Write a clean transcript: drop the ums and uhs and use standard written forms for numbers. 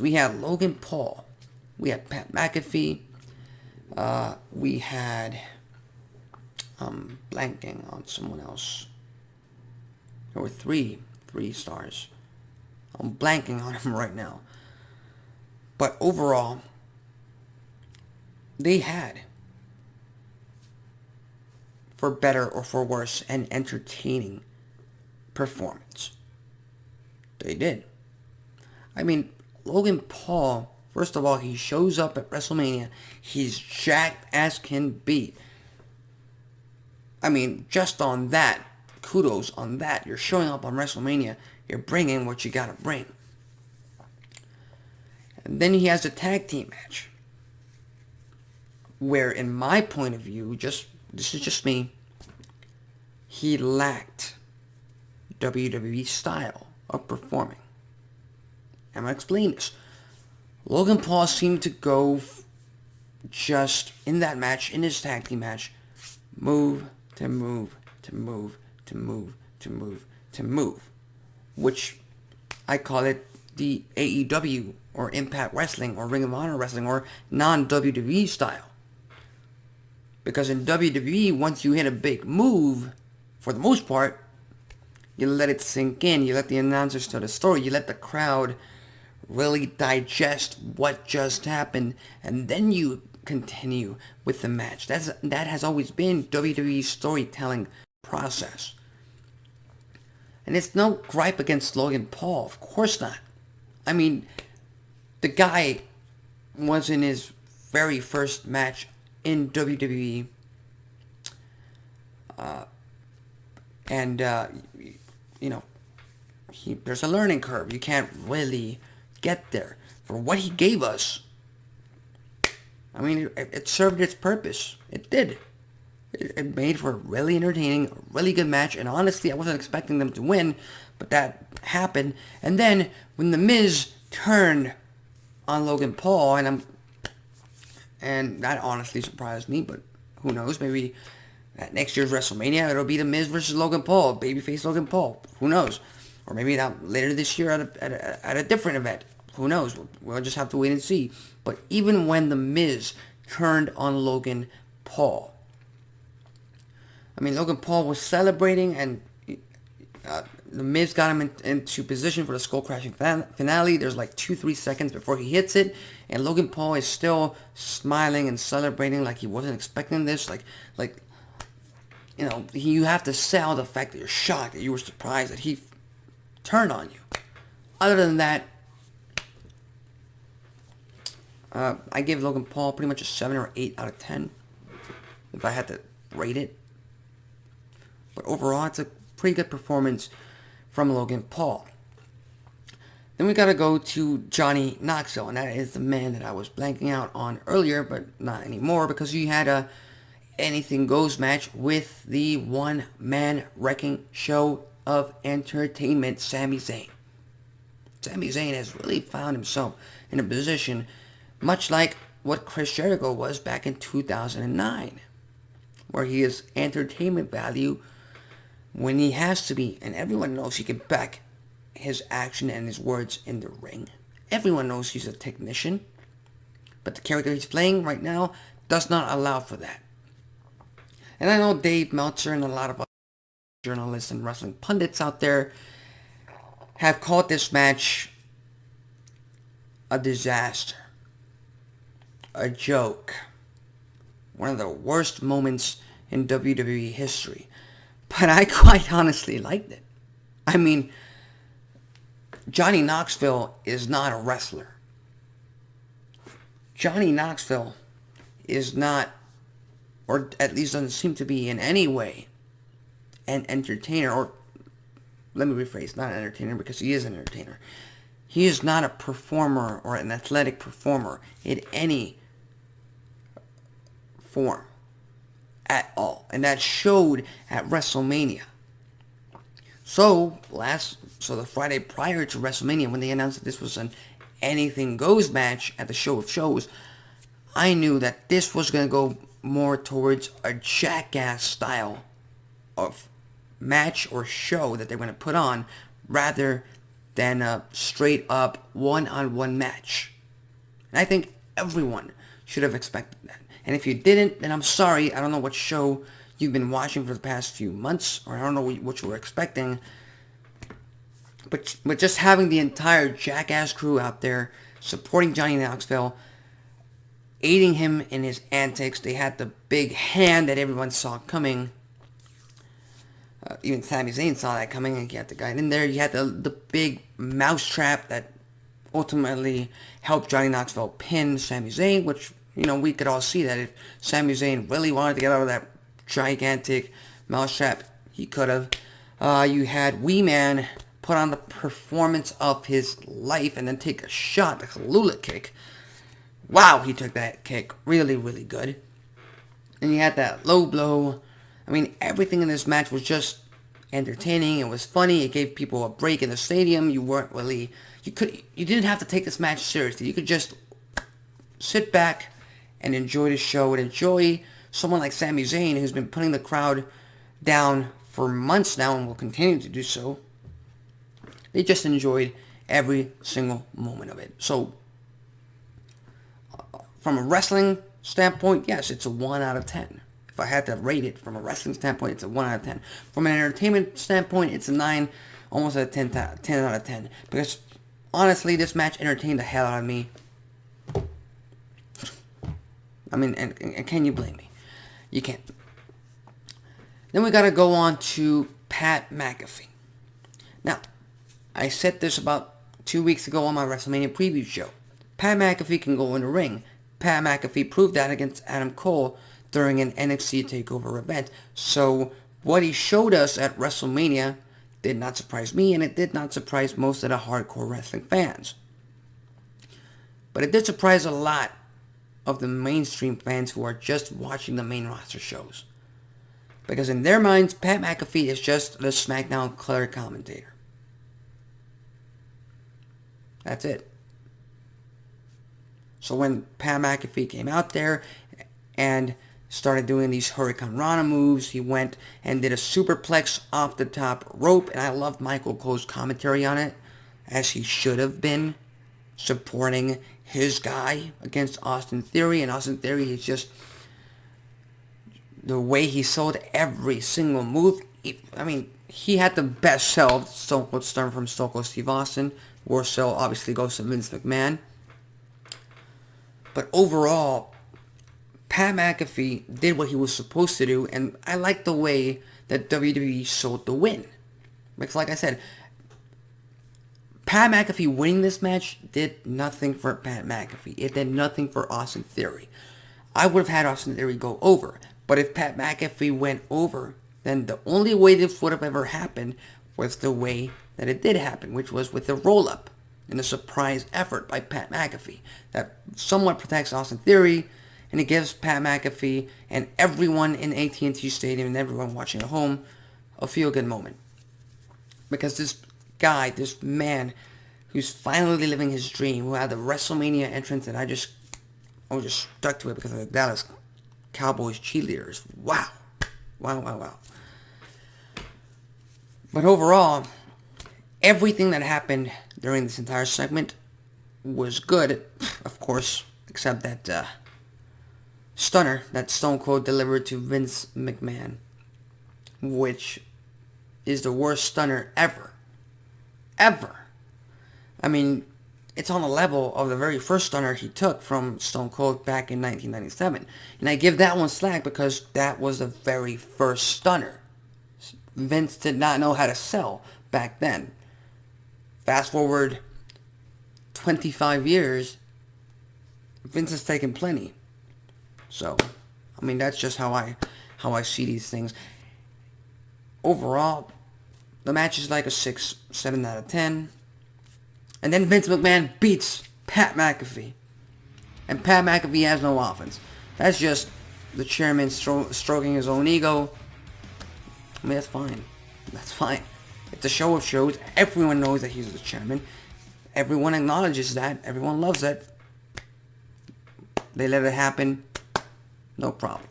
We had Logan Paul. We had Pat McAfee. We had... blanking on someone else. There were three stars. I'm blanking on him right now. But overall, they had, for better or for worse, an entertaining performance. They did. I mean, Logan Paul, first of all, he shows up at WrestleMania. He's jacked as can be. I mean, just on that, kudos on that. You're showing up on WrestleMania. You're bringing what you gotta bring. And then he has a tag team match, where, in my point of view, this is just me, he lacked WWE style of performing. I'm gonna explain this. Logan Paul seemed to go just in that match, in his tag team match, move to move to move to move to move to move, which I call it the AEW or Impact Wrestling or Ring of Honor Wrestling or non-WWE style. Because in WWE, once you hit a big move, for the most part, you let it sink in, you let the announcers tell the story, you let the crowd really digest what just happened, and then you continue with the match. That has always been WWE's storytelling process. And it's no gripe against Logan Paul, of course not. I mean, the guy was in his very first match in WWE, there's a learning curve. You can't really get there. For what he gave us, I mean, it served its purpose. It did. It made for a really entertaining, a really good match, and honestly, I wasn't expecting them to win, but that happened. And then, when The Miz turned on Logan Paul, and that honestly surprised me, but who knows, maybe at next year's WrestleMania, it'll be The Miz versus Logan Paul, babyface Logan Paul, who knows, or maybe that later this year at a different event, who knows, we'll just have to wait and see. But even when The Miz turned on Logan Paul, I mean, Logan Paul was celebrating, and The Miz got him into position for the skull crashing finale. There's like 2-3 seconds before he hits it, and Logan Paul is still smiling and celebrating like he wasn't expecting this. You have to sell the fact that you're shocked, that you were surprised that he turned on you. Other than that, I give Logan Paul pretty much a 7 or 8 out of 10 if I had to rate it. But overall, it's a pretty good performance from Logan Paul. Then we gotta go to Johnny Knoxville, and that is the man that I was blanking out on earlier, but not anymore, because he had a anything goes match with the one-man wrecking show of entertainment, Sami Zayn. Sami Zayn has really found himself in a position much like what Chris Jericho was back in 2009, where he is entertainment value when he has to be, and everyone knows he can back his action and his words in the ring. Everyone knows he's a technician, but the character he's playing right now does not allow for that. And I know Dave Meltzer and a lot of other journalists and wrestling pundits out there have called this match a disaster, a joke, one of the worst moments in WWE history. But I quite honestly liked it. I mean, Johnny Knoxville is not a wrestler. Johnny Knoxville is not, or at least doesn't seem to be in any way, an entertainer, or let me rephrase, not an entertainer, because he is an entertainer. He is not a performer or an athletic performer in any form at all. And that showed at WrestleMania. So the Friday prior to WrestleMania, when they announced that this was an anything goes match at the Show of Shows, I knew that this was going to go more towards a Jackass style of match or show that they're going to put on, rather than a straight up one-on-one match. And I think everyone should have expected that. And if you didn't, then I'm sorry. I don't know what show you've been watching for the past few months, or I don't know what you were expecting. But just having the entire Jackass crew out there supporting Johnny Knoxville, aiding him in his antics. They had the big hand that everyone saw coming. Even Sami Zayn saw that coming, and you had the guy in there. You had the big mousetrap that ultimately helped Johnny Knoxville pin Sami Zayn, which, we could all see that if Sami Zayn really wanted to get out of that gigantic mousetrap, he could have. You had Wee Man put on the performance of his life and then take a shot, the Kalula kick. Wow, he took that kick really, really good. And you had that low blow. I mean, everything in this match was just entertaining. It was funny. It gave people a break in the stadium. You didn't have to take this match seriously. You could just sit back and enjoy the show and enjoy someone like Sami Zayn, who's been putting the crowd down for months now and will continue to do so. They just enjoyed every single moment of it. So, from a wrestling standpoint, yes, it's a 1 out of 10. If I had to rate it from a wrestling standpoint, it's a 1 out of 10. From an entertainment standpoint, it's a 9, almost a 10 out of 10. Because, honestly, this match entertained the hell out of me. I mean, and can you blame me? You can't. Then we got to go on to Pat McAfee. Now, I said this about 2 weeks ago on my WrestleMania preview show. Pat McAfee can go in the ring. Pat McAfee proved that against Adam Cole during an NXT TakeOver event. So what he showed us at WrestleMania did not surprise me, and it did not surprise most of the hardcore wrestling fans. But it did surprise a lot of the mainstream fans who are just watching the main roster shows. Because in their minds, Pat McAfee is just the SmackDown color commentator. That's it. So when Pat McAfee came out there and started doing these Hurricane Rana moves, he went and did a superplex off the top rope, and I loved Michael Cole's commentary on it, as he should have been, supporting his guy against Austin Theory. And Austin Theory is just, the way he sold every single move. He had the best sell of Stone Cold Stunner from Stone Cold Steve Austin. Worst sell obviously goes to Vince McMahon. But overall, Pat McAfee did what he was supposed to do, and I like the way that WWE sold the win. Because like I said, Pat McAfee winning this match did nothing for Pat McAfee. It did nothing for Austin Theory. I would have had Austin Theory go over. But if Pat McAfee went over, then the only way this would have ever happened was the way that it did happen, which was with a roll-up and a surprise effort by Pat McAfee that somewhat protects Austin Theory, and it gives Pat McAfee and everyone in AT&T Stadium and everyone watching at home a feel-good moment. Because this guy, this man, who's finally living his dream, who had the WrestleMania entrance, and I was just stuck to it because of the Dallas Cowboys cheerleaders. Wow. But overall, everything that happened during this entire segment was good, of course, except that stunner that Stone Cold delivered to Vince McMahon, which is the worst stunner ever. I mean, it's on the level of the very first stunner he took from Stone Cold back in 1997. And I give that one slack because that was the very first stunner. Vince did not know how to sell back then. Fast forward 25 years, Vince has taken plenty. So, that's just how I see these things. Overall, the match is like a 6, 7 out of 10. And then Vince McMahon beats Pat McAfee. And Pat McAfee has no offense. That's just the chairman stroking his own ego. That's fine. That's fine. It's a show of shows. Everyone knows that he's the chairman. Everyone acknowledges that. Everyone loves it. They let it happen. No problem.